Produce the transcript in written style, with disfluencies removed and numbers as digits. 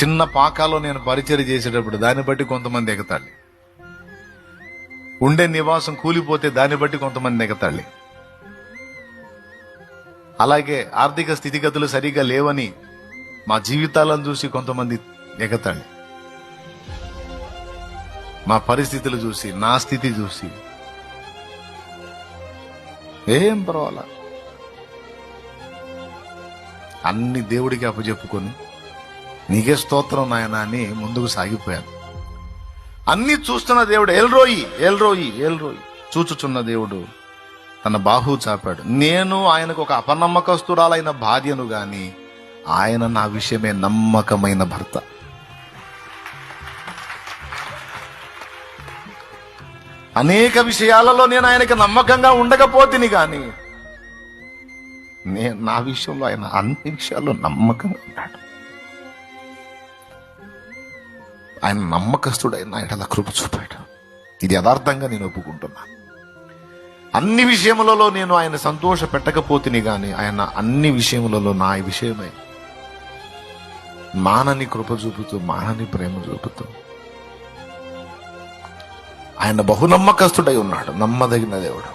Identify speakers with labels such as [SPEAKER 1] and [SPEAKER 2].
[SPEAKER 1] చిన్న పాకాలో నేను పరిచర్య చేసేటప్పుడు దాన్ని బట్టి కొంతమంది ఎగతాళి, ఉండే నివాసం కూలిపోతే దాన్ని బట్టి కొంతమంది ఎగతాళి, అలాగే ఆర్థిక స్థితిగతులు సరిగా లేవని మా జీవితాలను చూసి కొంతమంది ఎగతాళి, మా పరిస్థితులు చూసి, నా స్థితి చూసి ఏం పర్వాలా, అన్ని దేవుడికి అప్పచెప్పుకొని నీకే స్తోత్రం నాయన అని ముందుకు సాగిపోయాను. అన్ని చూస్తున్న దేవుడు ఎల్రోయి ఎల్రోయి ఎల్రోయి చూచుచున్న దేవుడు తన బాహు చాపాడు. నేను ఆయనకు ఒక అపనమ్మకస్తురాలైన భార్యను గాని ఆయన నా విషయమే నమ్మకమైన భర్త. అనేక విషయాలలో నేను ఆయనకి నమ్మకంగా ఉండకపోతేని గాని నా విషయంలో ఆయన అన్ని విషయాల్లో నమ్మకంగా ఉన్నాడు. ఆయన నమ్మకస్తుడైన ఆయన కృప చూపాడు. ఇది యథార్థంగా నేను ఒప్పుకుంటున్నాను. అన్ని విషయములలో నేను ఆయన సంతోష పెట్టకపోతేని గాని ఆయన అన్ని విషయములలో నా విషయమై మానని కృప చూపుతూ, మానని ప్రేమ చూపుతూ ఆయన బహునమ్మకస్తుడై ఉన్నాడు. నమ్మదగిన దేవుడు.